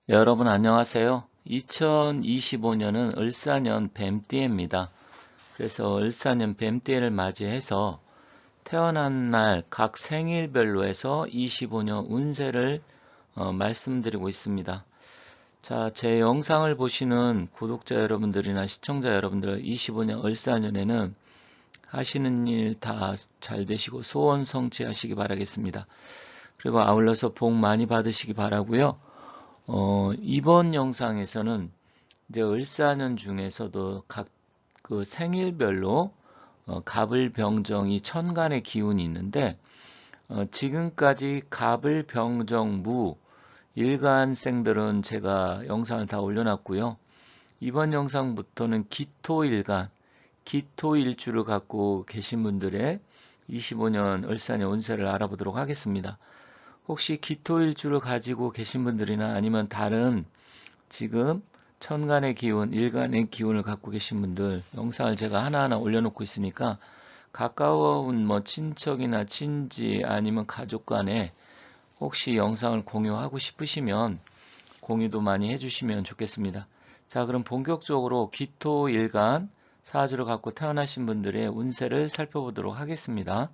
여러분 안녕하세요. 2025년은 을사년 뱀띠입니다. 그래서 을사년 뱀띠를 맞이해서 태어난 날 각 생일별로 해서 25년 운세를 말씀드리고 있습니다. 자, 제 영상을 보시는 구독자 여러분들이나 시청자 여러분들 25년 을사년에는 하시는 일 다 잘 되시고 소원 성취하시기 바라겠습니다. 그리고 아울러서 복 많이 받으시기 바라고요. 이번 영상에서는 이제 을사년 중에서도 각 그 생일별로 갑을병정이 천간의 기운이 있는데 지금까지 갑을병정무 일간생들은 제가 영상을 다 올려놨고요. 이번 영상부터는 기토일간, 기토일주를 갖고 계신 분들의 25년 을사년 운세를 알아보도록 하겠습니다. 혹시 기토일주를 가지고 계신 분들이나 아니면 다른 지금 천간의 기운, 일간의 기운을 갖고 계신 분들 영상을 제가 하나하나 올려놓고 있으니까 가까운 뭐 친척이나 친지 아니면 가족 간에 혹시 영상을 공유하고 싶으시면 공유도 많이 해주시면 좋겠습니다. 자, 그럼 본격적으로 기토 일간 사주를 갖고 태어나신 분들의 운세를 살펴보도록 하겠습니다.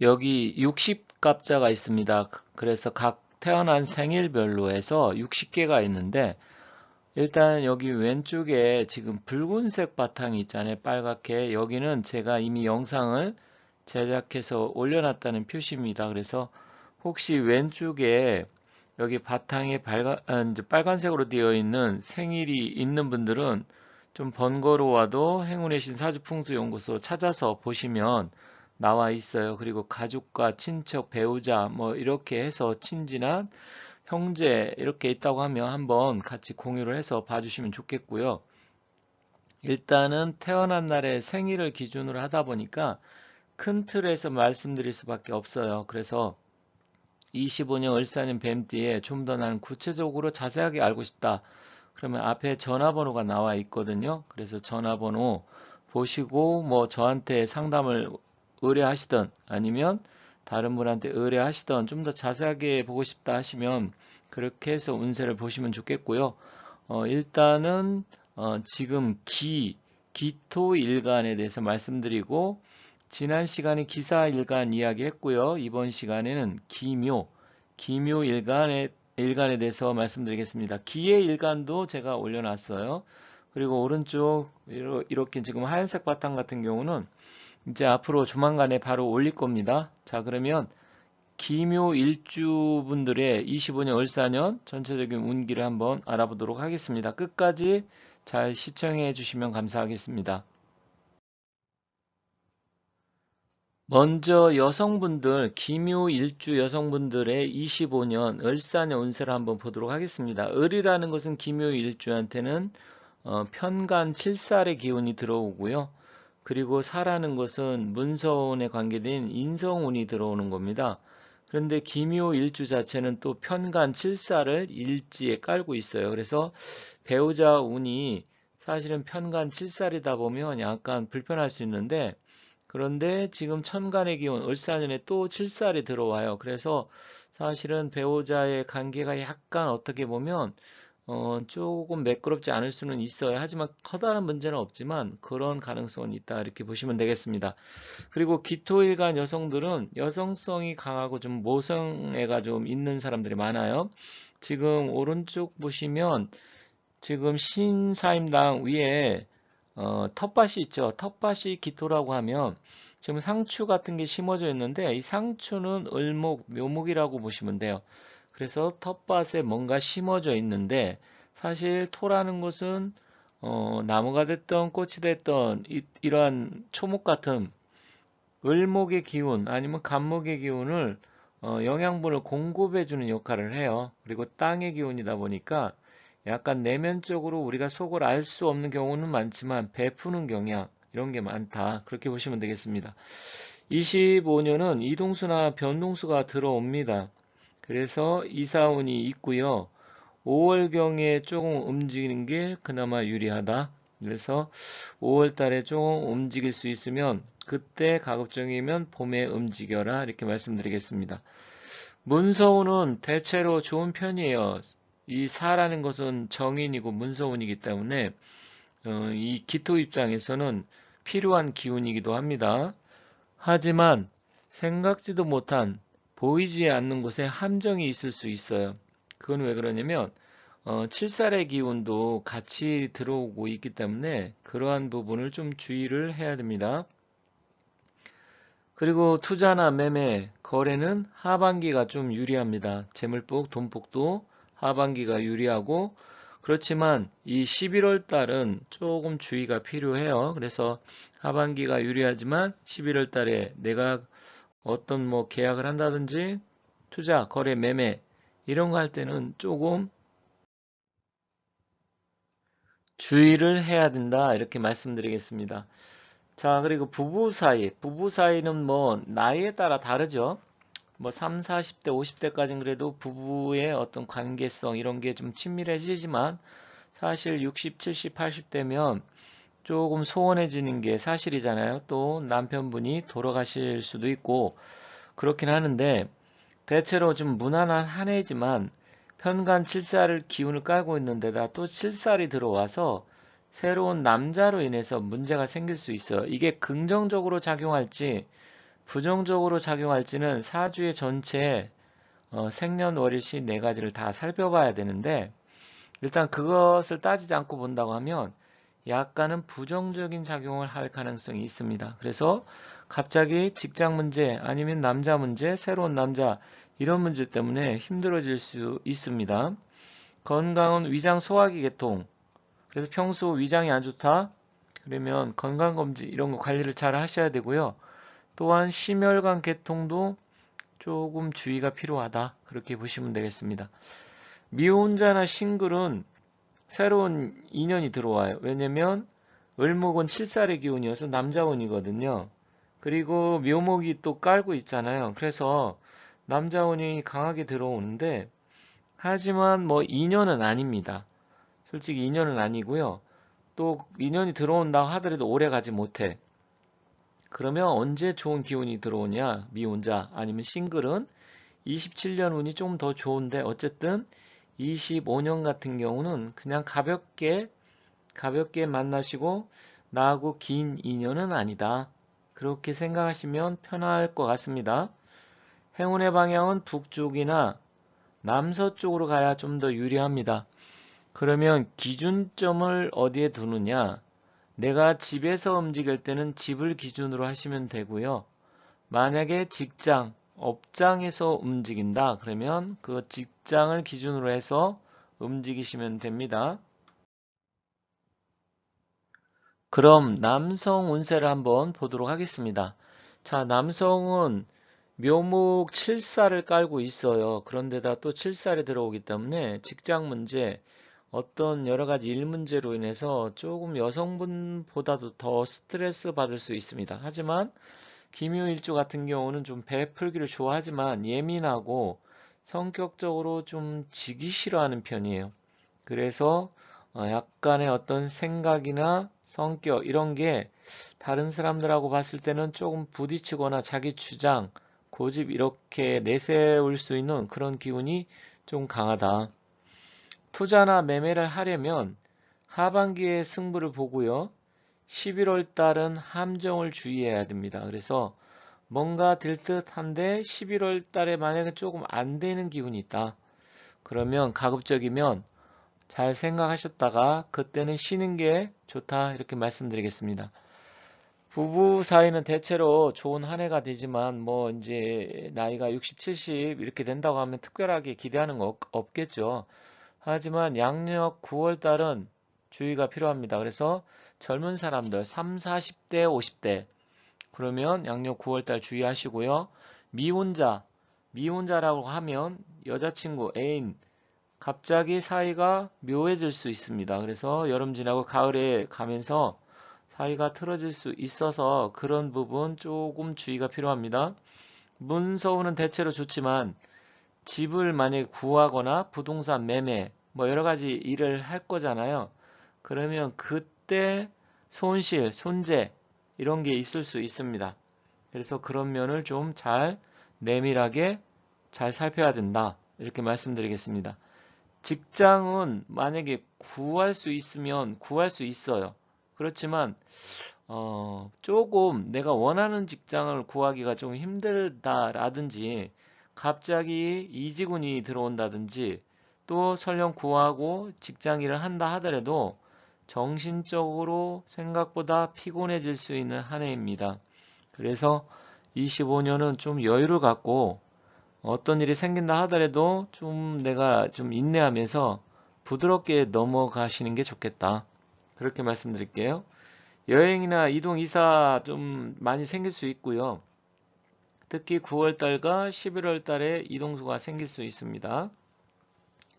여기 60갑자가 있습니다. 그래서 각 태어난 생일별로 해서 60개가 있는데 일단 여기 왼쪽에 지금 붉은색 바탕이 있잖아요. 빨갛게. 여기는 제가 이미 영상을 제작해서 올려놨다는 표시입니다. 그래서 혹시 왼쪽에 여기 바탕에 이제 빨간색으로 되어 있는 생일이 있는 분들은 좀 번거로워도 행운의 신 사주풍수연구소 찾아서 보시면 나와 있어요. 그리고 가족과 친척, 배우자 뭐 이렇게 해서 친지나 형제 이렇게 있다고 하면 한번 같이 공유를 해서 봐주시면 좋겠고요. 일단은 태어난 날에 생일을 기준으로 하다 보니까 큰 틀에서 말씀드릴 수밖에 없어요. 그래서 25년 을사년 뱀띠에 좀 더 나는 구체적으로 자세하게 알고 싶다. 그러면 앞에 전화번호가 나와 있거든요. 그래서 전화번호 보시고 뭐 저한테 상담을 의뢰하시던 아니면 다른 분한테 의뢰하시던 좀 더 자세하게 보고 싶다 하시면 그렇게 해서 운세를 보시면 좋겠고요. 일단은 지금 기토일간에 대해서 말씀드리고 지난 시간에 기사일간 이야기했고요. 이번 시간에는 기묘일간에 대해서 말씀드리겠습니다. 기해일간도 제가 올려놨어요. 그리고 오른쪽 이렇게 지금 하얀색 바탕 같은 경우는 이제 앞으로 조만간에 바로 올릴 겁니다. 자, 그러면 기묘일주 분들의 25년 을사년 전체적인 운기를 한번 알아보도록 하겠습니다. 끝까지 잘 시청해 주시면 감사하겠습니다. 먼저 여성분들, 기묘일주 여성분들의 25년 을사년 운세를 한번 보도록 하겠습니다. 을이라는 것은 기묘일주한테는 편간 7살의 기운이 들어오고요. 그리고 사라는 것은 문서운에 관계된 인성운이 들어오는 겁니다. 그런데 기묘일주 자체는 또 편간 7살을 일지에 깔고 있어요. 그래서 배우자 운이 사실은 편간 7살이다 보면 약간 불편할 수 있는데 그런데 지금 천간의 기운 을사년에 또 7살이 들어와요. 그래서 사실은 배우자의 관계가 약간 어떻게 보면 조금 매끄럽지 않을 수는 있어요. 하지만 커다란 문제는 없지만 그런 가능성은 있다. 이렇게 보시면 되겠습니다. 그리고 기토일간 여성들은 여성성이 강하고 좀 모성애가 좀 있는 사람들이 많아요. 지금 오른쪽 보시면 지금 신사임당 위에 텃밭이 있죠. 텃밭이 기토라고 하면 지금 상추 같은 게 심어져 있는데 이 상추는 을목, 묘목이라고 보시면 돼요. 그래서 텃밭에 뭔가 심어져 있는데 사실 토라는 것은 나무가 됐던 꽃이 됐던 이러한 초목 같은 을목의 기운 아니면 간목의 기운을 영양분을 공급해주는 역할을 해요. 그리고 땅의 기운이다 보니까 약간 내면적으로 우리가 속을 알 수 없는 경우는 많지만 베푸는 경향 이런 게 많다. 그렇게 보시면 되겠습니다. 25년은 이동수나 변동수가 들어옵니다. 그래서 이사운이 있고요. 5월경에 조금 움직이는 게 그나마 유리하다. 그래서 5월 달에 조금 움직일 수 있으면 그때 가급적이면 봄에 움직여라 이렇게 말씀드리겠습니다. 문서운은 대체로 좋은 편이에요. 이 사라는 것은 정인이고 문서운이기 때문에 이 기토 입장에서는 필요한 기운이기도 합니다. 하지만 생각지도 못한 보이지 않는 곳에 함정이 있을 수 있어요. 그건 왜 그러냐면 칠살의 기운도 같이 들어오고 있기 때문에 그러한 부분을 좀 주의를 해야 됩니다. 그리고 투자나 매매, 거래는 하반기가 좀 유리합니다. 재물복, 돈복도 하반기가 유리하고 그렇지만 이 11월 달은 조금 주의가 필요해요. 그래서 하반기가 유리하지만 11월 달에 내가 어떤 뭐 계약을 한다든지 투자, 거래, 매매 이런 거 할 때는 조금 주의를 해야 된다. 이렇게 말씀드리겠습니다. 자, 그리고 부부 사이는 뭐 나이에 따라 다르죠. 뭐 3, 40대, 50대까지는 그래도 부부의 어떤 관계성 이런 게 좀 친밀해지지만 사실 60, 70, 80대면 조금 소원해지는 게 사실이잖아요. 또 남편분이 돌아가실 수도 있고 그렇긴 하는데 대체로 좀 무난한 한 해지만 편간 7살을 기운을 깔고 있는데다 또 7살이 들어와서 새로운 남자로 인해서 문제가 생길 수 있어요. 이게 긍정적으로 작용할지 부정적으로 작용할지는 사주의 전체 생년월일시 네 가지를 다 살펴봐야 되는데 일단 그것을 따지지 않고 본다고 하면 약간은 부정적인 작용을 할 가능성이 있습니다. 그래서 갑자기 직장 문제 아니면 남자 문제, 새로운 남자 이런 문제 때문에 힘들어질 수 있습니다. 건강은 위장 소화기 계통. 그래서 평소 위장이 안 좋다? 그러면 건강검진 이런 거 관리를 잘 하셔야 되고요. 또한 심혈관 계통도 조금 주의가 필요하다. 그렇게 보시면 되겠습니다. 미혼자나 싱글은 새로운 인연이 들어와요. 왜냐면 을목은 7살의 기운이어서 남자운이거든요. 그리고 묘목이 또 깔고 있잖아요. 그래서 남자운이 강하게 들어오는데 하지만 뭐 인연은 아닙니다. 솔직히 인연은 아니고요. 또 인연이 들어온다고 하더라도 오래 가지 못해. 그러면 언제 좋은 기운이 들어오냐? 미혼자 아니면 싱글은 27년 운이 좀 더 좋은데 어쨌든 25년 같은 경우는 그냥 가볍게 만나시고 나하고 긴 인연은 아니다. 그렇게 생각하시면 편할 것 같습니다. 행운의 방향은 북쪽이나 남서쪽으로 가야 좀 더 유리합니다. 그러면 기준점을 어디에 두느냐? 내가 집에서 움직일 때는 집을 기준으로 하시면 되고요. 만약에 직장, 업장에서 움직인다. 그러면 그 직장을 기준으로 해서 움직이시면 됩니다. 그럼 남성 운세를 한번 보도록 하겠습니다. 자, 남성은 묘목 7살을 깔고 있어요. 그런데다 또 7살이 들어오기 때문에 직장 문제, 어떤 여러 가지 일 문제로 인해서 조금 여성분보다도 더 스트레스 받을 수 있습니다. 하지만 김효일주 같은 경우는 좀 베풀기를 좋아하지만 예민하고 성격적으로 좀 지기 싫어하는 편이에요. 그래서 약간의 어떤 생각이나 성격 이런 게 다른 사람들하고 봤을 때는 조금 부딪히거나 자기 주장, 고집 이렇게 내세울 수 있는 그런 기운이 좀 강하다. 투자나 매매를 하려면 하반기에 승부를 보고요. 11월 달은 함정을 주의해야 됩니다. 그래서 뭔가 될 듯한데 11월 달에 만약에 조금 안 되는 기운이 있다. 그러면 가급적이면 잘 생각하셨다가 그때는 쉬는 게 좋다 이렇게 말씀드리겠습니다. 부부 사이는 대체로 좋은 한 해가 되지만 뭐 이제 나이가 60, 70 이렇게 된다고 하면 특별하게 기대하는 거 없겠죠. 하지만 양력 9월 달은 주의가 필요합니다. 그래서 젊은 사람들 3, 40대, 50대 그러면 양력 9월 달 주의하시고요. 미혼자라고 하면 여자친구, 애인 갑자기 사이가 묘해질 수 있습니다. 그래서 여름 지나고 가을에 가면서 사이가 틀어질 수 있어서 그런 부분 조금 주의가 필요합니다. 문서운은 대체로 좋지만 집을 만약에 구하거나 부동산 매매 뭐 여러 가지 일을 할 거잖아요. 그러면 그때 손실, 손재 이런 게 있을 수 있습니다. 그래서 그런 면을 좀 잘 내밀하게 잘 살펴야 된다. 이렇게 말씀드리겠습니다. 직장은 만약에 구할 수 있으면 구할 수 있어요. 그렇지만 조금 내가 원하는 직장을 구하기가 좀 힘들다라든지 갑자기 이직운이 들어온다든지 또 설령 구하고 직장 일을 한다 하더라도 정신적으로 생각보다 피곤해질 수 있는 한 해입니다. 그래서 25년은 좀 여유를 갖고 어떤 일이 생긴다 하더라도 좀 내가 좀 인내하면서 부드럽게 넘어가시는 게 좋겠다. 그렇게 말씀드릴게요. 여행이나 이동 이사 좀 많이 생길 수 있고요. 특히 9월 달과 11월 달에 이동수가 생길 수 있습니다.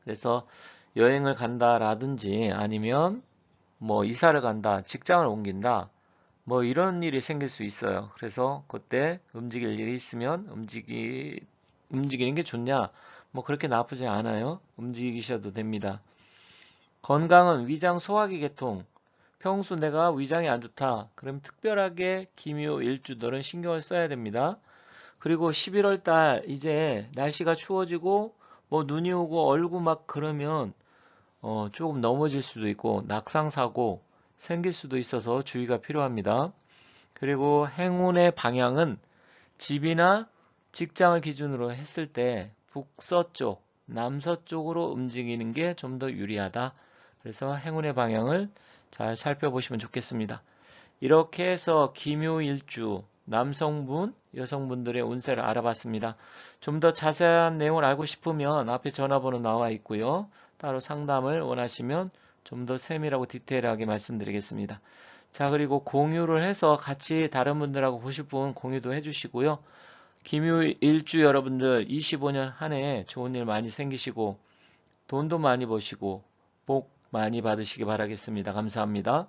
그래서 여행을 간다라든지 아니면 뭐 이사를 간다, 직장을 옮긴다, 뭐 이런 일이 생길 수 있어요. 그래서 그때 움직일 일이 있으면 움직이는 게 좋냐? 뭐 그렇게 나쁘지 않아요. 움직이셔도 됩니다. 건강은 위장 소화기 계통. 평소 내가 위장이 안 좋다. 그럼 특별하게 기묘 일주들은 신경을 써야 됩니다. 그리고 11월 달 이제 날씨가 추워지고 뭐 눈이 오고 얼고 막 그러면 조금 넘어질 수도 있고 낙상 사고 생길 수도 있어서 주의가 필요합니다. 그리고 행운의 방향은 집이나 직장을 기준으로 했을 때 북서쪽, 남서쪽으로 움직이는 게 좀 더 유리하다. 그래서 행운의 방향을 잘 살펴보시면 좋겠습니다. 이렇게 해서 기묘일주 남성분, 여성분들의 운세를 알아봤습니다. 좀 더 자세한 내용을 알고 싶으면 앞에 전화번호 나와 있고요. 따로 상담을 원하시면 좀 더 세밀하고 디테일하게 말씀드리겠습니다. 자, 그리고 공유를 해서 같이 다른 분들하고 보실 분 공유도 해주시고요. 기묘일주 여러분들 25년 한 해 좋은 일 많이 생기시고 돈도 많이 버시고 복 많이 받으시기 바라겠습니다. 감사합니다.